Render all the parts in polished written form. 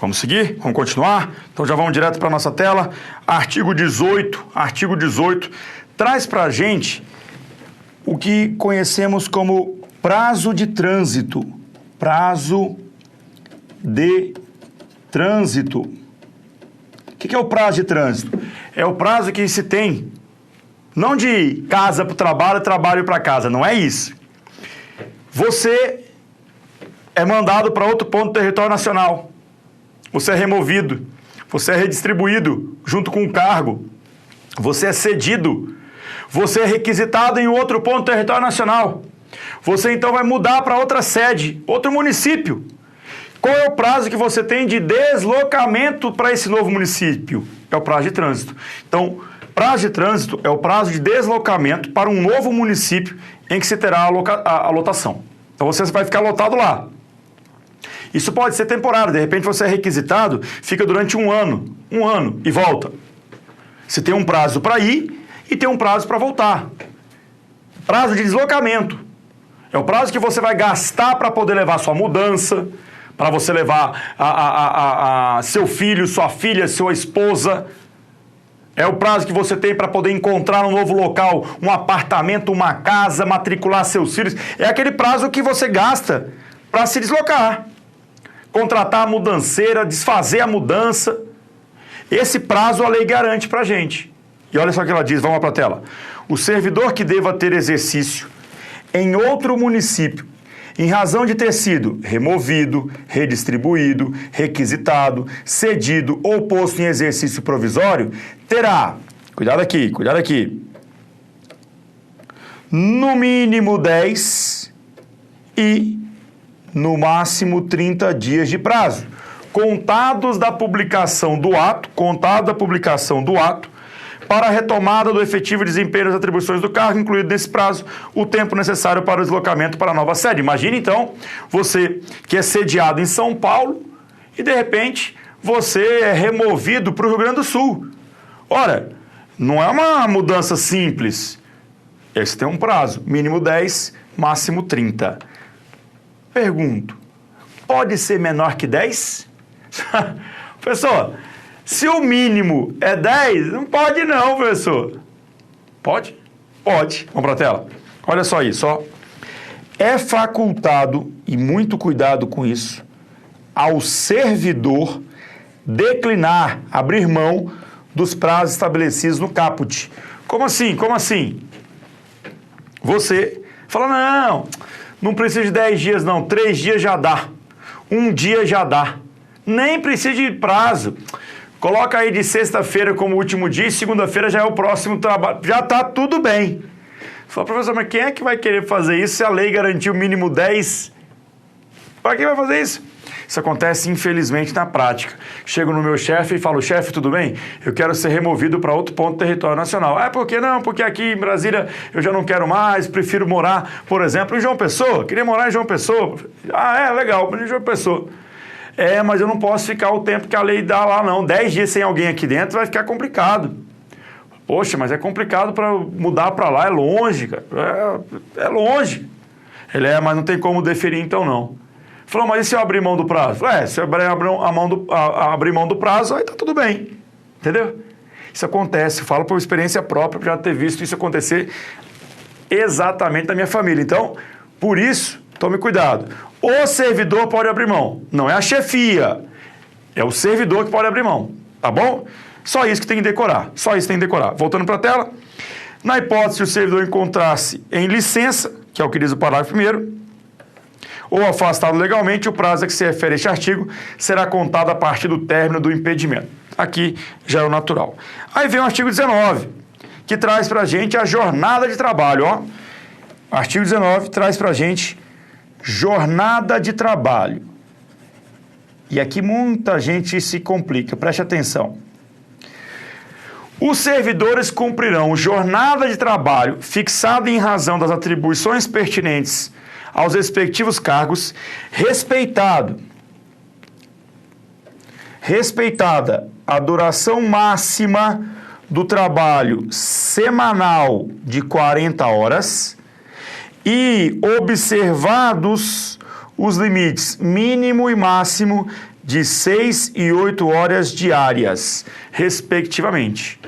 Vamos seguir? Vamos continuar? Então já vamos direto para a nossa tela. Artigo 18 traz para a gente o que conhecemos como prazo de trânsito. Prazo de trânsito. O que é o prazo de trânsito? É o prazo que se tem, não de casa para o trabalho, trabalho para casa, não é isso. Você é mandado para outro ponto do território nacional. Você é removido, você é redistribuído junto com o cargo, você é cedido, você é requisitado em outro ponto do território nacional. Você então vai mudar para outra sede, outro município. Qual é o prazo que você tem de deslocamento para esse novo município? É o prazo de trânsito. Então, prazo de trânsito é o prazo de deslocamento para um novo município em que se terá a lotação. Então, você vai ficar lotado lá. Isso pode ser temporário, de repente você é requisitado, fica durante um ano e volta. Você tem um prazo para ir e tem um prazo para voltar. Prazo de deslocamento. É o prazo que você vai gastar para poder levar sua mudança, para você levar seu filho, sua filha, sua esposa. É o prazo que você tem para poder encontrar um novo local, um apartamento, uma casa, matricular seus filhos. É aquele prazo que você gasta para se deslocar. Contratar a mudanceira, desfazer a mudança. Esse prazo a lei garante para a gente. E olha só o que ela diz, vamos para a tela. O servidor que deva ter exercício em outro município, em razão de ter sido removido, redistribuído, requisitado, cedido ou posto em exercício provisório, terá, cuidado aqui, no mínimo 10 e no máximo 30 dias de prazo, contados da publicação do ato, para a retomada do efetivo desempenho das atribuições do cargo, incluído nesse prazo o tempo necessário para o deslocamento para a nova sede. Imagine, então, você que é sediado em São Paulo e, de repente, você é removido para o Rio Grande do Sul. Ora, não é uma mudança simples. Esse tem um prazo, mínimo 10, máximo 30. Pergunto, pode ser menor que 10? Professor, se o mínimo é 10, não pode não, professor. Pode? Pode. Vamos para a tela. Olha só isso, ó. É facultado, e muito cuidado com isso, ao servidor declinar, abrir mão dos prazos estabelecidos no caput. Como assim? Você fala, não precisa de 10 dias não, 3 dias já dá, 1 dia já dá. Nem precisa de prazo. Coloca aí de sexta-feira como último dia e segunda-feira já é o próximo trabalho. Já está tudo bem. Fala, professor, mas quem é que vai querer fazer isso se a lei garantiu o mínimo 10? Para quem vai fazer isso? Isso acontece, infelizmente, na prática. Chego no meu chefe e falo, chefe, tudo bem? Eu quero ser removido para outro ponto do território nacional. Ah, por que não? Porque aqui em Brasília eu já não quero mais, prefiro morar, por exemplo, em João Pessoa. Queria morar em João Pessoa. Ah, é, legal, em João Pessoa. É, mas eu não posso ficar o tempo que a lei dá lá, não. 10 dias sem alguém aqui dentro vai ficar complicado. Poxa, mas é complicado para mudar para lá, é longe, cara. É longe. Mas não tem como deferir então, não. Falou, mas e se eu abrir mão do prazo? Se eu abrir mão do prazo, aí tá tudo bem. Entendeu? Isso acontece, falo por experiência própria, já ter visto isso acontecer exatamente na minha família. Então, por isso, tome cuidado. O servidor pode abrir mão, não é a chefia, é o servidor que pode abrir mão, tá bom? Só isso que tem que decorar, Voltando para a tela, na hipótese de o servidor encontrar-se em licença, que é o que diz o parágrafo 1º, ou afastado legalmente, o prazo a que se refere este artigo será contado a partir do término do impedimento. Aqui já é o natural. Aí vem o artigo 19, que traz para a gente a jornada de trabalho, ó. Artigo 19 traz para a gente jornada de trabalho. E aqui muita gente se complica, preste atenção. Os servidores cumprirão jornada de trabalho fixada em razão das atribuições pertinentes aos respectivos cargos, respeitada a duração máxima do trabalho semanal de 40 horas e observados os limites mínimo e máximo de 6 e 8 horas diárias, respectivamente.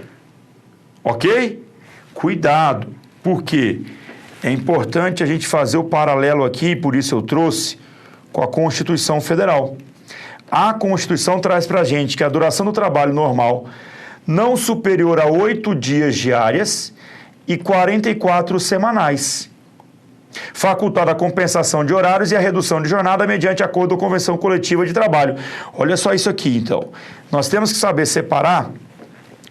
Ok? Cuidado, porque é importante a gente fazer o paralelo aqui, por isso eu trouxe, com a Constituição Federal. A Constituição traz para a gente que a duração do trabalho normal não superior a 8 dias diárias e 44 semanais. Facultada a compensação de horários e a redução de jornada mediante acordo ou convenção coletiva de trabalho. Olha só isso aqui, então. Nós temos que saber separar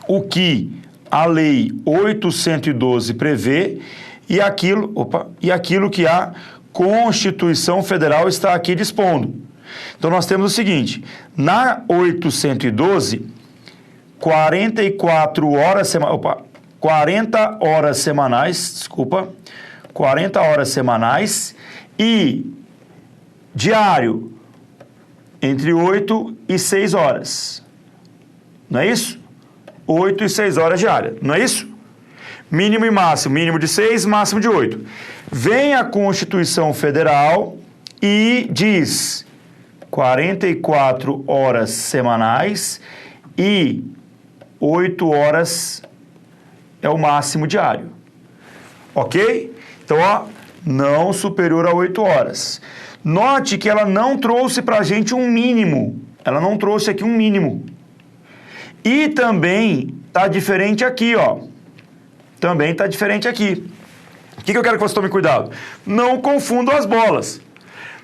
o que a Lei 812 prevê e aquilo que a Constituição Federal está aqui dispondo. Então, nós temos o seguinte, na 812, 40 horas semanais e diário entre 8 e 6 horas. Não é isso? 8 e 6 horas diárias, não é isso? Mínimo e máximo, mínimo de 6, máximo de 8. Vem a Constituição Federal e diz 44 horas semanais e 8 horas é o máximo diário. Ok? Então, ó, não superior a 8 horas. Note que ela não trouxe para a gente um mínimo. Ela não trouxe aqui um mínimo. E também está diferente aqui, ó. Também está diferente aqui. O que eu quero que você tome cuidado? Não confundam as bolas.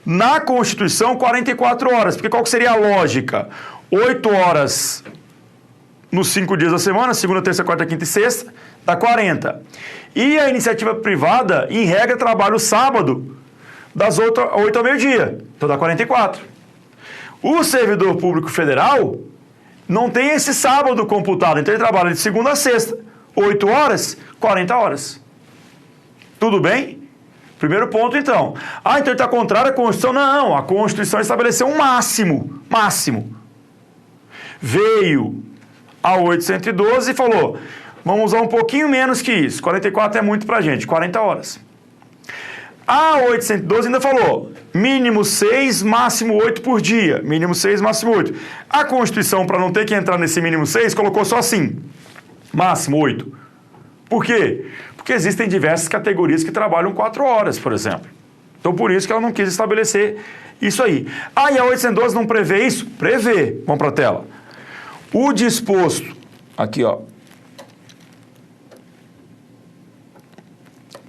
Na Constituição, 44 horas. Porque qual que seria a lógica? 8 horas nos 5 dias da semana, segunda, terça, quarta, quinta e sexta, dá 40. E a iniciativa privada, em regra, trabalha o sábado, das 8 ao meio-dia. Então dá 44. O servidor público federal não tem esse sábado computado, então ele trabalha de segunda a sexta. 8 horas, 40 horas. Tudo bem? Primeiro ponto, então. Ah, então ele está contrário à Constituição? Não, a Constituição estabeleceu um máximo. Máximo. Veio a 812 e falou, vamos usar um pouquinho menos que isso. 44 é muito pra gente, 40 horas. A 812 ainda falou, mínimo 6, máximo 8 por dia. Mínimo 6, máximo 8. A Constituição, para não ter que entrar nesse mínimo 6, colocou só assim. Máximo 8. Por quê? Porque existem diversas categorias que trabalham 4 horas, por exemplo. Então, por isso que ela não quis estabelecer isso aí. Ah, e a 812 não prevê isso? Prevê. Vamos para a tela. O disposto, aqui ó.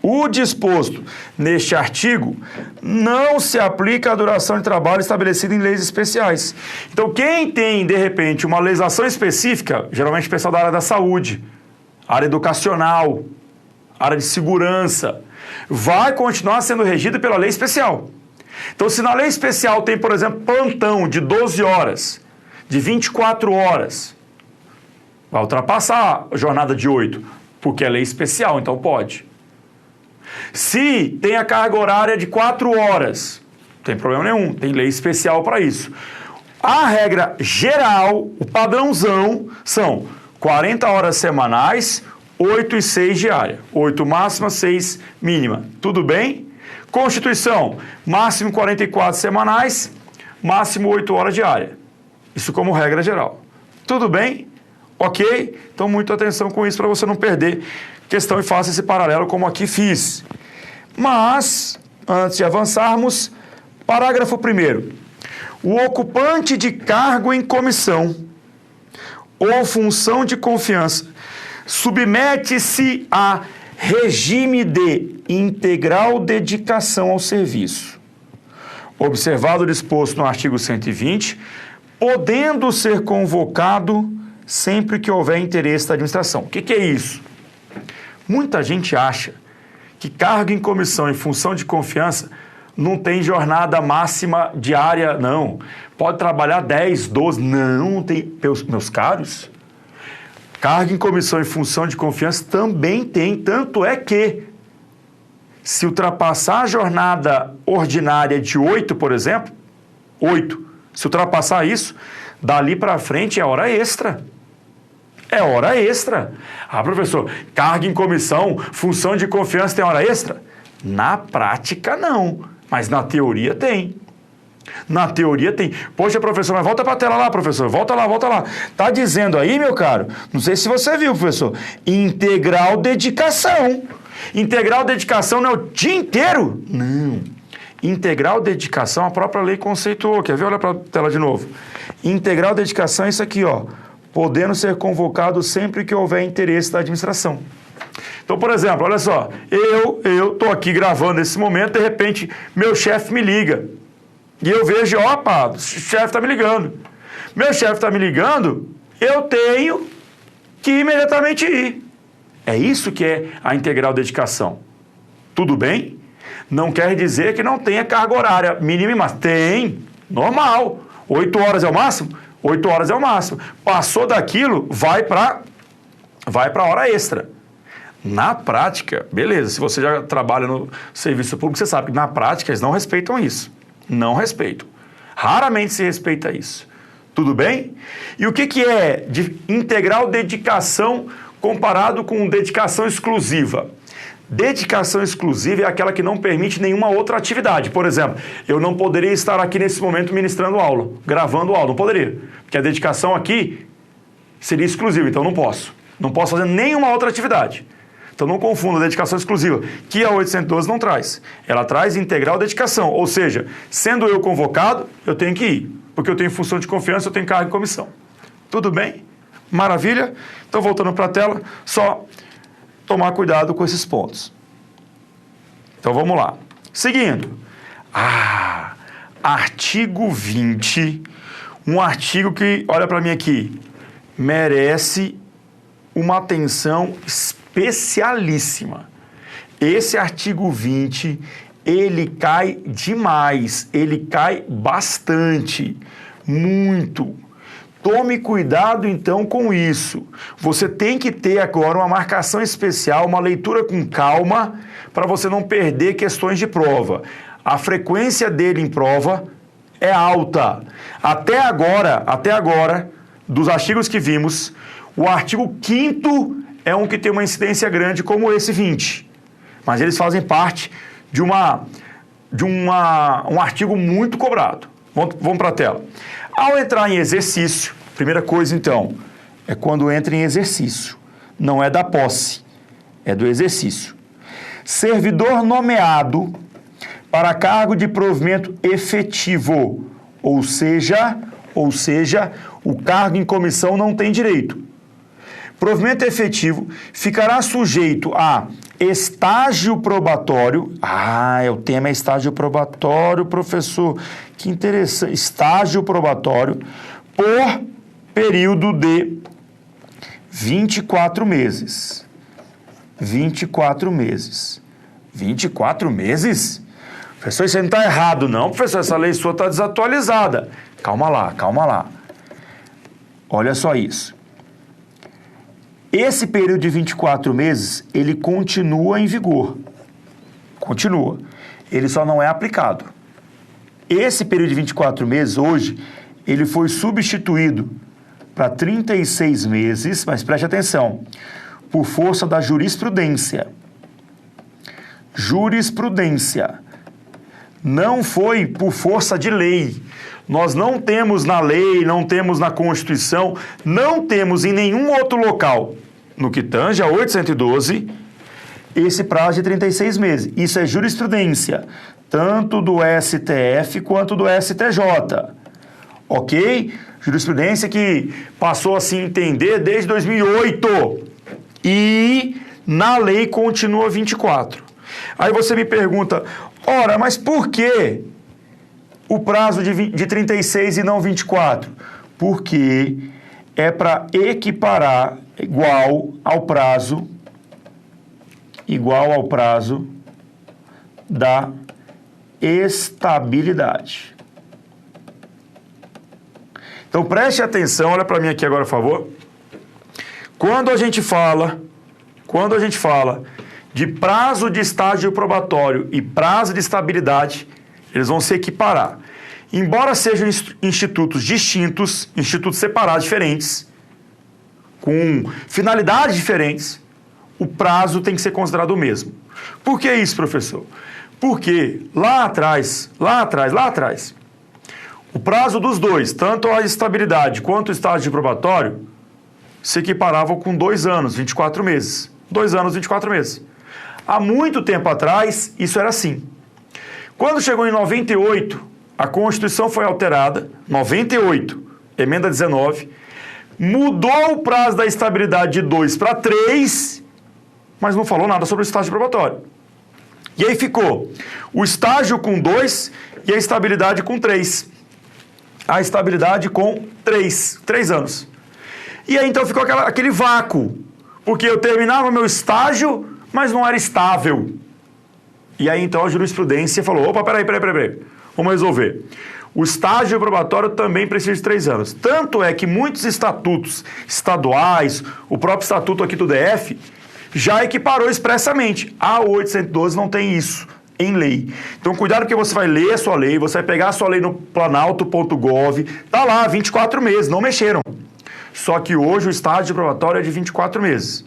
O disposto neste artigo não se aplica à duração de trabalho estabelecida em leis especiais. Então, quem tem, de repente, uma legislação específica, geralmente o pessoal da área da saúde, área educacional, área de segurança, vai continuar sendo regido pela lei especial. Então, se na lei especial tem, por exemplo, plantão de 12 horas, de 24 horas, vai ultrapassar a jornada de 8, porque é lei especial, então pode. Se tem a carga horária de 4 horas, não tem problema nenhum, tem lei especial para isso. A regra geral, o padrãozão, são 40 horas semanais, 8 e 6 diária. 8 máxima, 6 mínima. Tudo bem? Constituição, máximo 44 semanais, máximo 8 horas diária. Isso como regra geral. Tudo bem? Ok? Então, muita atenção com isso para você não perder questão e faça esse paralelo como aqui fiz. Mas, antes de avançarmos, parágrafo 1º. O ocupante de cargo em comissão ou função de confiança submete-se a regime de integral dedicação ao serviço. Observado o disposto no artigo 120, podendo ser convocado sempre que houver interesse da administração. O que é isso? Muita gente acha que cargo em comissão e função de confiança não tem jornada máxima diária, não. Pode trabalhar 10, 12, não tem. Meus caros, cargo em comissão e função de confiança também tem, tanto é que se ultrapassar a jornada ordinária de 8, por exemplo, 8, se ultrapassar isso, dali para frente é hora extra. É hora extra. Ah, professor, cargo em comissão, função de confiança tem hora extra? Na prática, não. Mas na teoria tem. Na teoria tem. Poxa, professor, mas volta para a tela lá, professor. Volta lá, volta lá. Tá dizendo aí, meu caro, não sei se você viu, professor, integral dedicação. Integral dedicação não é o dia inteiro? Não. Integral dedicação, a própria lei conceituou. Quer ver? Olha para a tela de novo. Integral dedicação é isso aqui, ó. Podendo ser convocado sempre que houver interesse da administração. Então, por exemplo, olha só. Eu tô aqui gravando nesse momento, de repente, meu chefe me liga. E eu vejo, opa, o chefe está me ligando. Meu chefe está me ligando, eu tenho que imediatamente ir. É isso que é a integral dedicação. Tudo bem? Não quer dizer que não tenha carga horária mínima e máxima. Tem, normal. 8 horas é o máximo? 8 horas é o máximo. Passou daquilo, vai para hora extra. Na prática, beleza, se você já trabalha no serviço público, você sabe que na prática eles não respeitam isso. Não respeitam. Raramente se respeita isso. Tudo bem? E o que é de integral dedicação comparado com dedicação exclusiva? Dedicação exclusiva é aquela que não permite nenhuma outra atividade. Por exemplo, eu não poderia estar aqui nesse momento ministrando aula, gravando aula, não poderia. Porque a dedicação aqui seria exclusiva, então não posso. Não posso fazer nenhuma outra atividade. Então não confunda a dedicação exclusiva, que a 812 não traz. Ela traz integral dedicação, ou seja, sendo eu convocado, eu tenho que ir. Porque eu tenho função de confiança, eu tenho cargo em comissão. Tudo bem? Maravilha? Então voltando para a tela, só tomar cuidado com esses pontos. Então vamos lá. Seguindo. Artigo 20. Um artigo que, olha para mim aqui, merece uma atenção especialíssima. Esse artigo 20, ele cai demais, ele cai bastante, muito. Tome cuidado, então, com isso. Você tem que ter agora uma marcação especial, uma leitura com calma, para você não perder questões de prova. A frequência dele em prova é alta. Até agora, dos artigos que vimos, o artigo 5º é um que tem uma incidência grande como esse 20. Mas eles fazem parte de um artigo muito cobrado. Vamos para a tela. Ao entrar em exercício, primeira coisa então, é quando entra em exercício. Não é da posse, é do exercício. Servidor nomeado para cargo de provimento efetivo, ou seja, o cargo em comissão não tem direito. Provimento efetivo ficará sujeito a estágio probatório. O tema é estágio probatório, professor. Que interessante. Estágio probatório por período de 24 meses. 24 meses. 24 meses? Professor, isso aí não está errado, não. Professor, essa lei sua está desatualizada. Calma lá. Olha só isso. Esse período de 24 meses, ele continua em vigor. Continua. Ele só não é aplicado. Esse período de 24 meses, hoje, ele foi substituído para 36 meses, mas preste atenção, por força da jurisprudência. Jurisprudência. Não foi por força de lei. Nós não temos na lei, não temos na Constituição, não temos em nenhum outro local, no que tange a 812, esse prazo de 36 meses. Isso é jurisprudência, tanto do STF quanto do STJ. Ok? Jurisprudência que passou a se entender desde 2008. E na lei continua 24. Aí você me pergunta, ora, mas por que o prazo de 36 e não 24? Porque é para equiparar igual ao prazo da estabilidade. Então preste atenção, olha para mim aqui agora, por favor. Quando a gente fala de prazo de estágio probatório e prazo de estabilidade, eles vão se equiparar. Embora sejam institutos distintos, institutos separados, diferentes, com finalidades diferentes, o prazo tem que ser considerado o mesmo. Por que isso, professor? Porque lá atrás, o prazo dos dois, tanto a estabilidade quanto o estágio probatório, se equiparavam com 2 anos, 24 meses. 2 anos, 24 meses. Há muito tempo atrás, isso era assim. Quando chegou em 98, a Constituição foi alterada, 98, emenda 19, mudou o prazo da estabilidade de 2 para 3, mas não falou nada sobre o estágio probatório. E aí ficou o estágio com 2 e a estabilidade com 3. A estabilidade com 3 anos. E aí então ficou aquele vácuo, porque eu terminava meu estágio, mas não era estável. E aí então a jurisprudência falou, opa, peraí, vamos resolver. O estágio probatório também precisa de 3 anos. Tanto é que muitos estatutos estaduais, o próprio estatuto aqui do DF, já equiparou expressamente. A 812 não tem isso em lei. Então cuidado porque você vai ler a sua lei, você vai pegar a sua lei no planalto.gov, tá lá, 24 meses, não mexeram. Só que hoje o estágio probatório é de 24 meses.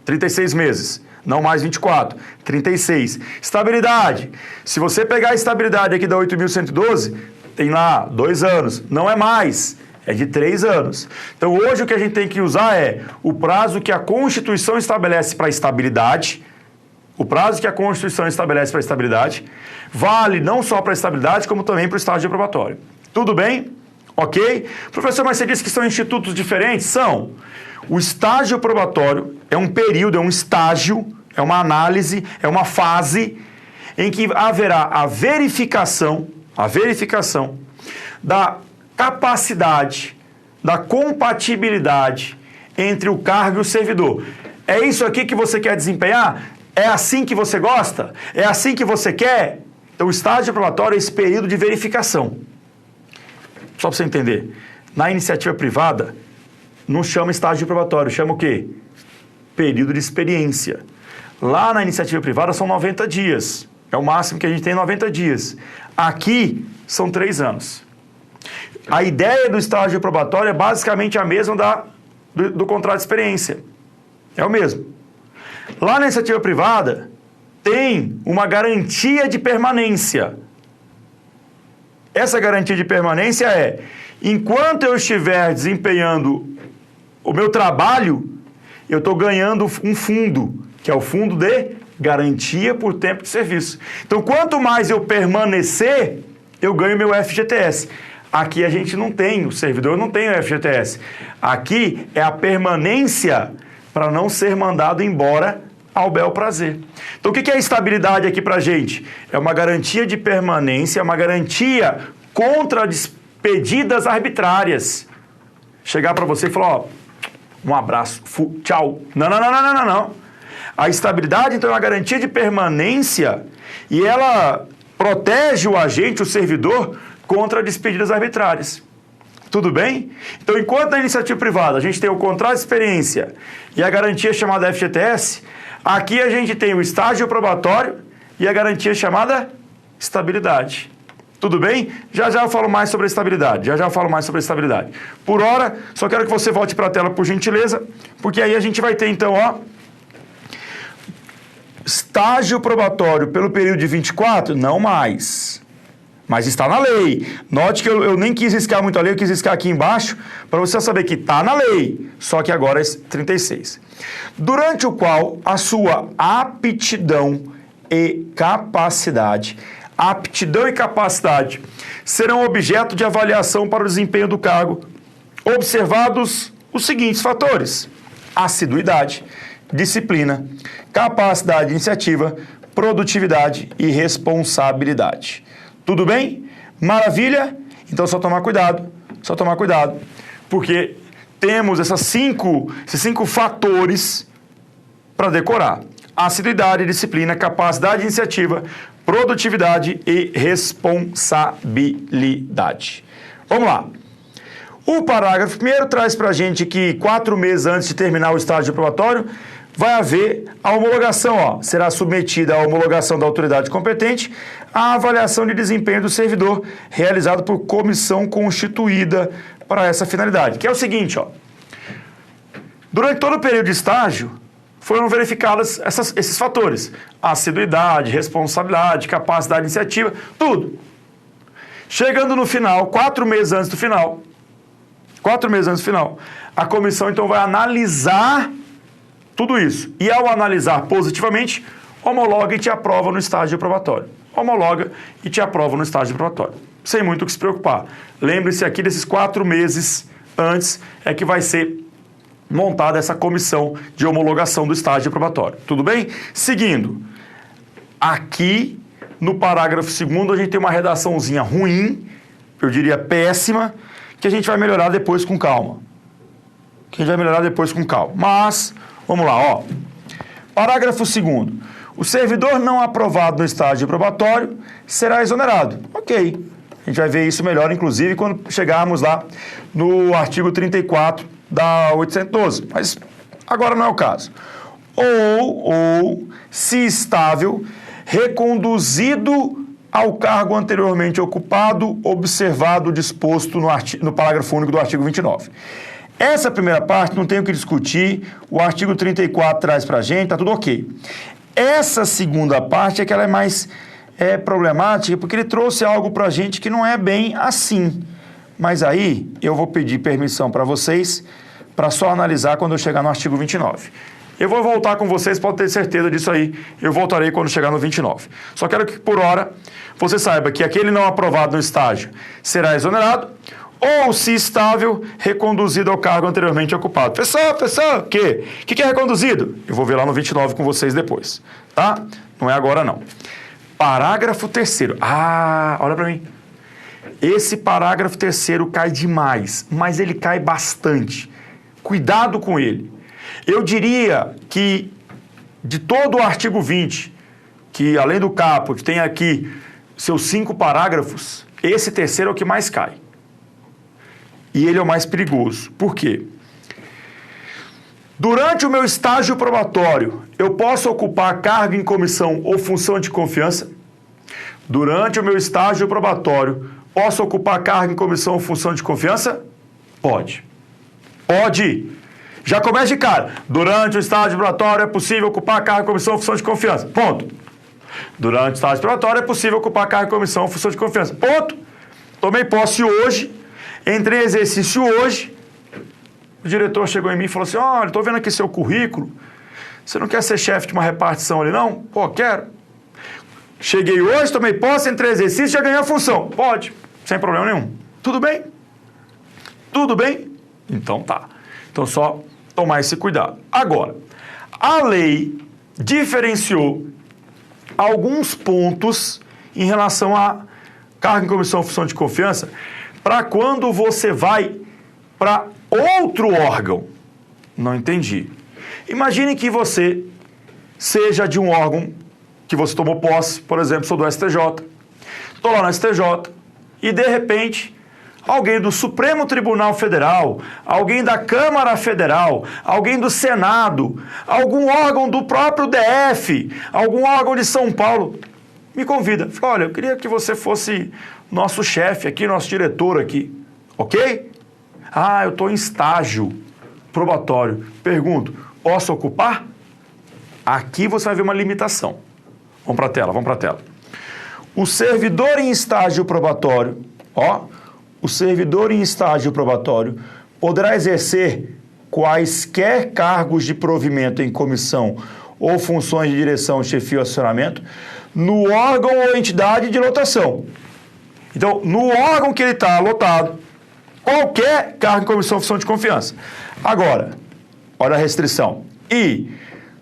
36 meses. Não mais 24, 36. Estabilidade. Se você pegar a estabilidade aqui da 8.112, tem lá 2 anos. Não é mais, é de 3 anos. Então hoje o que a gente tem que usar é o prazo que a Constituição estabelece para a estabilidade. O prazo que a Constituição estabelece para a estabilidade vale não só para a estabilidade, como também para o estágio probatório. Tudo bem? Ok? Professor, mas você disse que são institutos diferentes? São. O estágio probatório é um período, é um estágio, é uma análise, é uma fase em que haverá a verificação da capacidade, da compatibilidade entre o cargo e o servidor. É isso aqui que você quer desempenhar? É assim que você gosta? É assim que você quer? Então, o estágio probatório é esse período de verificação. Só para você entender, na iniciativa privada, não chama estágio probatório, chama o quê? Período de experiência. Lá na iniciativa privada são 90 dias. É o máximo que a gente tem, 90 dias. Aqui são 3 anos. A ideia do estágio probatório é basicamente a mesma do contrato de experiência. É o mesmo. Lá na iniciativa privada tem uma garantia de permanência. Essa garantia de permanência é, enquanto eu estiver desempenhando o meu trabalho, eu estou ganhando um fundo, que é o fundo de garantia por tempo de serviço. Então, quanto mais eu permanecer, eu ganho meu FGTS. Aqui a gente não tem, o servidor não tem o FGTS. Aqui é a permanência para não ser mandado embora ao bel prazer. Então, o que é a estabilidade aqui para a gente? É uma garantia de permanência, é uma garantia contra despedidas arbitrárias. Chegar para você e falar, ó, um abraço, tchau. Não. A estabilidade, então, é uma garantia de permanência e ela protege o agente, o servidor, contra despedidas arbitrárias. Tudo bem? Então, enquanto na iniciativa privada a gente tem o contrato de experiência e a garantia chamada FGTS, aqui a gente tem o estágio probatório e a garantia chamada estabilidade. Tudo bem? Já eu falo mais sobre a estabilidade. Por hora, só quero que você volte para a tela, por gentileza, porque aí a gente vai ter, então, ó, estágio probatório pelo período de 24, não mais. Mas está na lei. Note que eu nem quis riscar muito a lei, eu quis riscar aqui embaixo, para você saber que está na lei, só que agora é 36. Durante o qual a sua aptidão e capacidade serão objeto de avaliação para o desempenho do cargo, observados os seguintes fatores: assiduidade, disciplina, capacidade de iniciativa, produtividade e responsabilidade. Tudo bem? Maravilha? Então só tomar cuidado, porque temos esses cinco fatores para decorar: assiduidade, disciplina, capacidade de iniciativa, produtividade e responsabilidade. Vamos lá. O parágrafo 1º traz para a gente que 4 meses antes de terminar o estágio probatório, vai haver a homologação, ó, será submetida à homologação da autoridade competente a avaliação de desempenho do servidor realizado por comissão constituída para essa finalidade. Que é o seguinte, ó, durante todo o período de estágio, foram verificados esses fatores: assiduidade, responsabilidade, capacidade de iniciativa, tudo. Chegando no final, 4 meses antes do final, a comissão então vai analisar tudo isso. E ao analisar positivamente, homologa e te aprova no estágio aprovatório. Homologa e te aprova no estágio aprovatório. Sem muito o que se preocupar. Lembre-se aqui desses 4 meses antes é que vai ser montada essa comissão de homologação do estágio aprovatório. Tudo bem? Seguindo, aqui no parágrafo 2º a gente tem uma redaçãozinha ruim, eu diria péssima, que a gente vai melhorar depois com calma. Mas, vamos lá, ó. Parágrafo 2º. O servidor não aprovado no estágio aprovatório será exonerado. Ok. A gente vai ver isso melhor, inclusive, quando chegarmos lá no artigo 34 da 812. Mas agora não é o caso. Ou se estável, reconduzido ao cargo anteriormente ocupado, observado o disposto no parágrafo único do artigo 29. Essa primeira parte não tem o que discutir, o artigo 34 traz para a gente, tá tudo ok. Essa segunda parte é que ela é mais problemática, porque ele trouxe algo para a gente que não é bem assim. Mas aí eu vou pedir permissão para vocês para só analisar quando eu chegar no artigo 29. Eu vou voltar com vocês, pode ter certeza disso aí, eu voltarei quando chegar no 29. Só quero que, por hora, você saiba que aquele não aprovado no estágio será exonerado, ou, se estável, reconduzido ao cargo anteriormente ocupado. Professor, o quê? O que é reconduzido? Eu vou ver lá no 29 com vocês depois, tá? Não é agora, não. Parágrafo 3º. Ah, olha para mim. Esse parágrafo 3º cai demais, mas ele cai bastante. Cuidado com ele. Eu diria que, de todo o artigo 20, que além do caput tem aqui seus 5 parágrafos, esse 3º é o que mais cai. E ele é o mais perigoso. Por quê? Durante o meu estágio probatório, eu posso ocupar cargo em comissão ou função de confiança? Durante o meu estágio probatório, posso ocupar cargo em comissão ou função de confiança? Pode. Pode. Já começa de cara. Durante o estágio probatório é possível ocupar cargo em comissão ou função de confiança. Ponto. Durante o estágio probatório é possível ocupar cargo em comissão ou função de confiança. Ponto. Tomei posse hoje. Entrei em exercício hoje, o diretor chegou em mim e falou assim, olha, estou vendo aqui seu currículo, você não quer ser chefe de uma repartição ali não? Pô, quero. Cheguei hoje, tomei posse, entrei em exercício, já ganhei a função. Pode, sem problema nenhum. Tudo bem? Tudo bem? Então tá. Então só tomar esse cuidado. Agora, a lei diferenciou alguns pontos em relação a cargo em comissão ou função de confiança para quando você vai para outro órgão. Não entendi. Imagine que você seja de um órgão que você tomou posse, por exemplo, sou do STJ. Estou lá no STJ e, de repente, alguém do Supremo Tribunal Federal, alguém da Câmara Federal, alguém do Senado, algum órgão do próprio DF, algum órgão de São Paulo, me convida. Fala, olha, eu queria que você fosse nosso chefe aqui, nosso diretor aqui, ok? Ah, eu estou em estágio probatório. Pergunto, posso ocupar? Aqui você vai ver uma limitação. Vamos para a tela. O servidor em estágio probatório, o servidor em estágio probatório poderá exercer quaisquer cargos de provimento em comissão ou funções de direção, chefia ou acionamento no órgão ou entidade de lotação. Então, no órgão que ele está lotado, qualquer cargo em comissão ou função de confiança. Agora, olha a restrição. E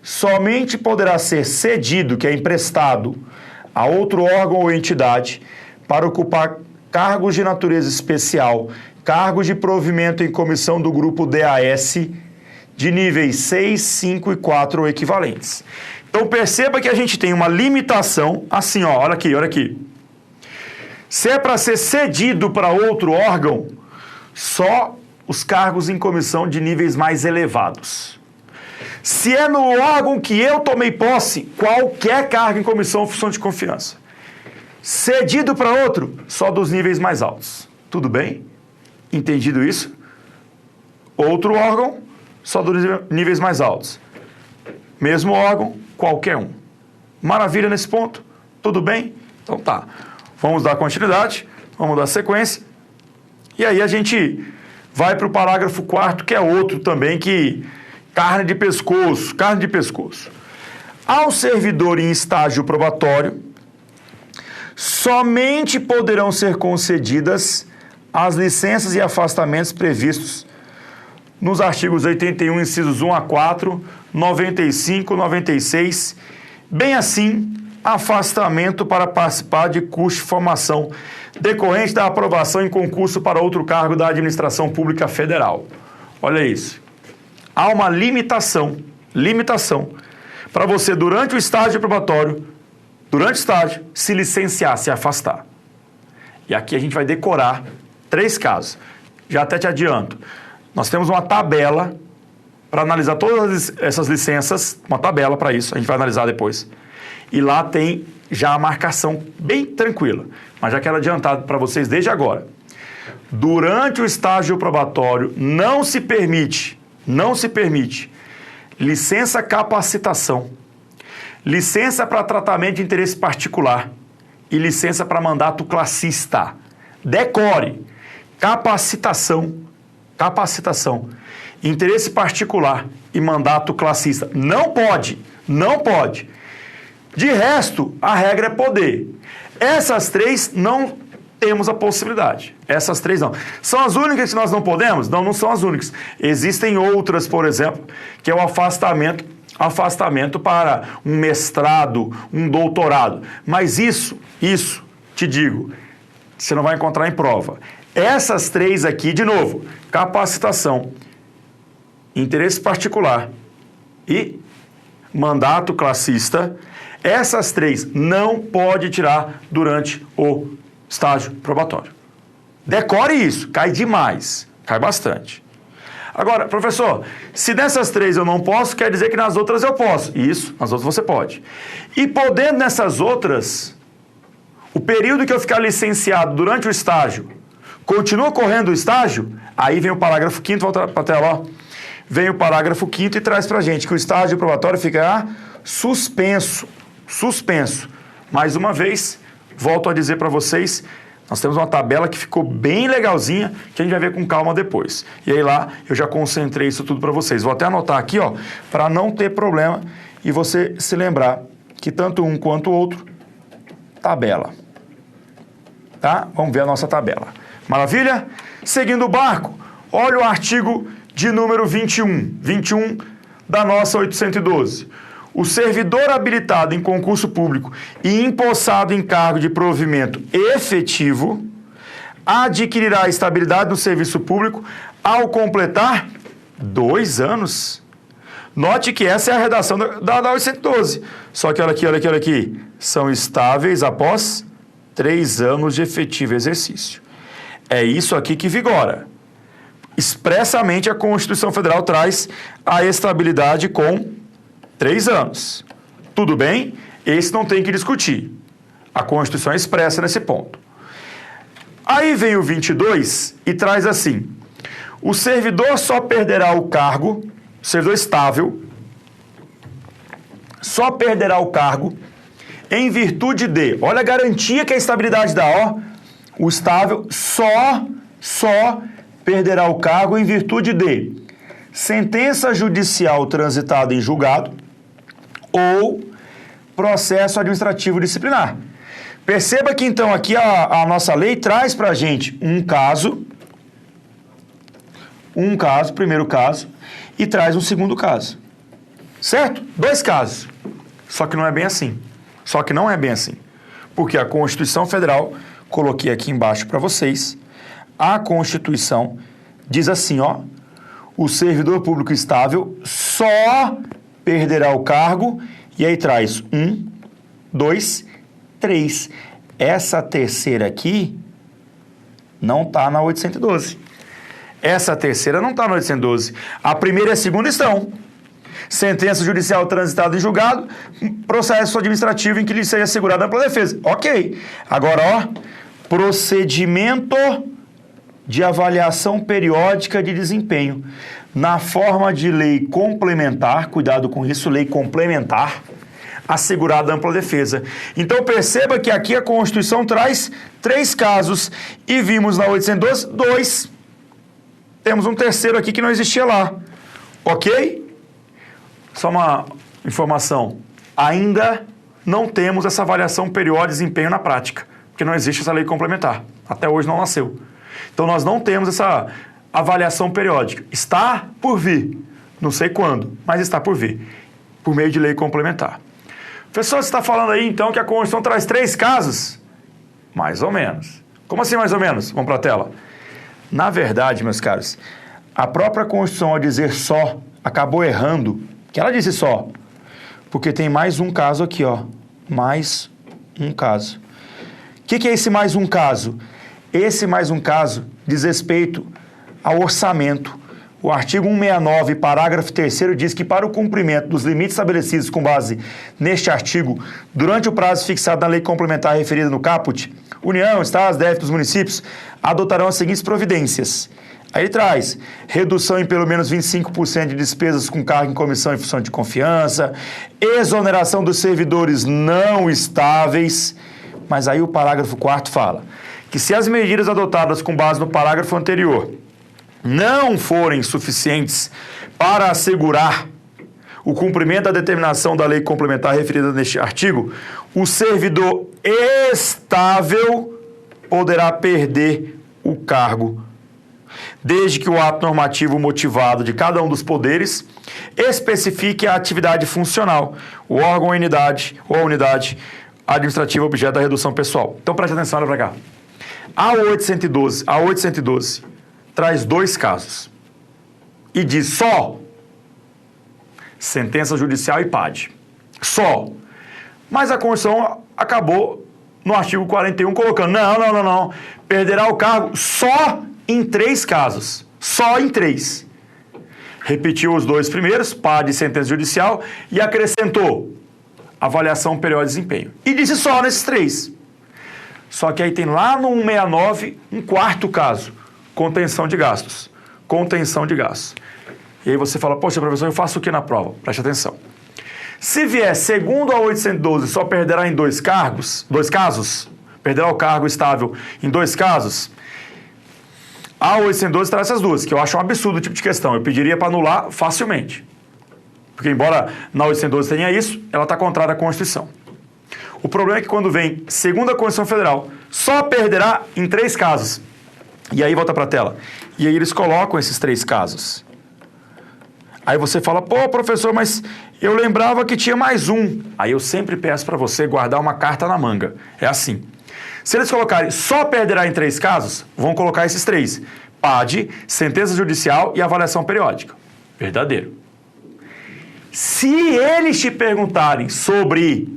somente poderá ser cedido, que é emprestado, a outro órgão ou entidade para ocupar cargos de natureza especial, cargos de provimento em comissão do grupo DAS de níveis 6, 5 e 4 ou equivalentes. Então, perceba que a gente tem uma limitação, assim, olha aqui. Se é para ser cedido para outro órgão, só os cargos em comissão de níveis mais elevados. Se é no órgão que eu tomei posse, qualquer cargo em comissão ou função de confiança. Cedido para outro, só dos níveis mais altos. Tudo bem? Entendido isso? Outro órgão, só dos níveis mais altos. Mesmo órgão, qualquer um. Maravilha nesse ponto? Tudo bem? Então tá. Vamos dar continuidade. Vamos dar sequência. E aí a gente vai para o parágrafo 4º, que é outro também, que carne de pescoço. Ao servidor em estágio probatório, somente poderão ser concedidas as licenças e afastamentos previstos nos artigos 81, incisos 1 a 4, 95, 96, bem assim, afastamento para participar de curso de formação decorrente da aprovação em concurso para outro cargo da administração pública federal. Olha isso. Há uma limitação para você, durante o estágio probatório, se licenciar, se afastar. E aqui a gente vai decorar 3 casos. Já até te adianto. Nós temos uma tabela para analisar todas essas licenças, uma tabela para isso, a gente vai analisar depois. E lá tem já a marcação bem tranquila. Mas já quero adiantar para vocês desde agora. Durante o estágio probatório, não se permite licença capacitação, licença para tratamento de interesse particular e licença para mandato classista. Decore, capacitação, interesse particular e mandato classista. Não pode. De resto, a regra é poder. Essas 3 não temos a possibilidade. Essas 3 não. São as únicas que nós não podemos? Não são as únicas. Existem outras, por exemplo, que é o afastamento para um mestrado, um doutorado. Mas isso, te digo, você não vai encontrar em prova. Essas 3 aqui, de novo, capacitação, interesse particular e mandato classista, essas 3 não pode tirar durante o estágio probatório. Decore isso, cai demais, cai bastante. Agora, professor, se dessas 3 eu não posso, quer dizer que nas outras eu posso. Isso, nas outras você pode. E podendo nessas outras, o período que eu ficar licenciado durante o estágio, continua correndo o estágio, aí vem o parágrafo 5º, volta para a tela, ó. Vem o parágrafo 5º e traz para a gente que o estágio probatório fica suspenso. Mais uma vez, volto a dizer para vocês, nós temos uma tabela que ficou bem legalzinha, que a gente vai ver com calma depois. E aí lá, eu já concentrei isso tudo para vocês. Vou até anotar aqui, ó, para não ter problema e você se lembrar que tanto um quanto o outro, tabela. Tá? Vamos ver a nossa tabela. Maravilha? Seguindo o barco, olha o artigo de número 21 da nossa 812. O servidor habilitado em concurso público e empossado em cargo de provimento efetivo adquirirá estabilidade no serviço público ao completar 2 anos. Note que essa é a redação da 812. Só que olha aqui. São estáveis após 3 anos de efetivo exercício. É isso aqui que vigora. Expressamente a Constituição Federal traz a estabilidade com 3 anos. Tudo bem? Esse não tem que discutir. A Constituição é expressa nesse ponto. Aí vem o 22 e traz assim: o servidor só perderá o cargo, o servidor estável, só perderá o cargo em virtude de, olha a garantia que a estabilidade dá, ó, o estável só perderá o cargo em virtude de sentença judicial transitada em julgado ou processo administrativo disciplinar. Perceba que então aqui a nossa lei traz para a gente um caso, primeiro caso, e traz um segundo caso. Certo? 2 casos. Só que não é bem assim. Porque a Constituição Federal, coloquei aqui embaixo para vocês, a Constituição diz assim, ó, o servidor público estável só perderá o cargo, e aí traz 1, 2, 3. Essa terceira aqui não está na 812. Essa terceira não está na 812. A primeira e a segunda estão. Sentença judicial transitada em julgado, processo administrativo em que lhe seja assegurada ampla defesa. Ok. Agora, ó, procedimento de avaliação periódica de desempenho na forma de lei complementar, cuidado com isso, lei complementar, assegurada ampla defesa. Então perceba que aqui a Constituição traz 3 casos e vimos na 812 2. Temos um terceiro aqui que não existia lá. Ok? Só uma informação. Ainda não temos essa avaliação periódica de desempenho na prática, porque não existe essa lei complementar. Até hoje não nasceu. Então nós não temos essa avaliação periódica. Está por vir. Não sei quando, mas está por vir. Por meio de lei complementar. Professor, você está falando aí então que a Constituição traz 3 casos? Mais ou menos. Como assim mais ou menos? Vamos para a tela. Na verdade, meus caros, a própria Constituição, ao dizer só, acabou errando, que ela disse só, porque tem mais um caso aqui, ó. Mais um caso. O que é esse mais um caso? Esse mais um caso diz respeito ao orçamento. O artigo 169, parágrafo 3º, diz que para o cumprimento dos limites estabelecidos com base neste artigo, durante o prazo fixado na lei complementar referida no caput, União, Estados, DF dos municípios adotarão as seguintes providências. Aí ele traz redução em pelo menos 25% de despesas com cargo em comissão e função de confiança, exoneração dos servidores não estáveis, mas aí o parágrafo 4º fala que se as medidas adotadas com base no parágrafo anterior não forem suficientes para assegurar o cumprimento da determinação da lei complementar referida neste artigo, o servidor estável poderá perder o cargo, desde que o ato normativo motivado de cada um dos poderes especifique a atividade funcional, o órgão ou a unidade administrativa objeto da redução pessoal. Então preste atenção, olha para cá. A 812 traz 2 casos e diz só sentença judicial e PAD. Só. Mas a Constituição acabou no artigo 41 colocando, não, perderá o cargo só em 3 casos. Só em 3. Repetiu os 2 primeiros, PAD e sentença judicial, e acrescentou avaliação periódica de desempenho. E disse só nesses 3. Só que aí tem lá no 169 um 4º caso, contenção de gastos. Contenção de gastos. E aí você fala, poxa, professor, eu faço o que na prova? Preste atenção. Se vier segundo a 812, só perderá em 2 casos, perderá o cargo estável em 2 casos, a 812 traz essas 2, que eu acho um absurdo o tipo de questão. Eu pediria para anular facilmente. Porque embora na 812 tenha isso, ela está contrária à Constituição. O problema é que quando vem segundo a Constituição Federal, só perderá em 3 casos. E aí volta para a tela. E aí eles colocam esses 3 casos. Aí você fala, pô, professor, mas eu lembrava que tinha mais um. Aí eu sempre peço para você guardar uma carta na manga. É assim. Se eles colocarem só perderá em 3 casos, vão colocar esses 3. PAD, sentença judicial e avaliação periódica. Verdadeiro. Se eles te perguntarem sobre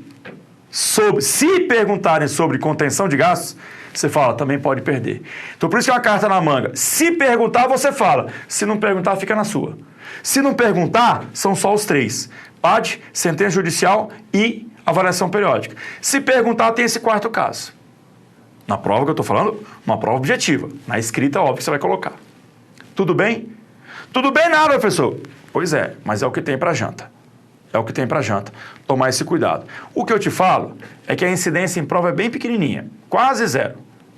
contenção de gastos, você fala, também pode perder. Então, por isso que é uma carta na manga. Se perguntar, você fala. Se não perguntar, fica na sua. Se não perguntar, são só os 3. PAD, sentença judicial e avaliação periódica. Se perguntar, tem esse 4º caso. Na prova que eu estou falando, uma prova objetiva. Na escrita, óbvio que você vai colocar. Tudo bem? Tudo bem nada, professor. Pois é, mas é o que tem para janta. É o que tem para janta. Tomar esse cuidado. O que eu te falo é que a incidência em prova é bem pequenininha. Quase 0.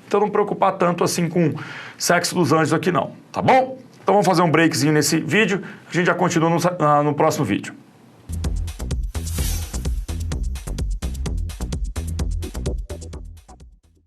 Então não preocupar tanto assim com sexo dos anjos aqui não. Tá bom? Então vamos fazer um breakzinho nesse vídeo. A gente já continua no próximo vídeo.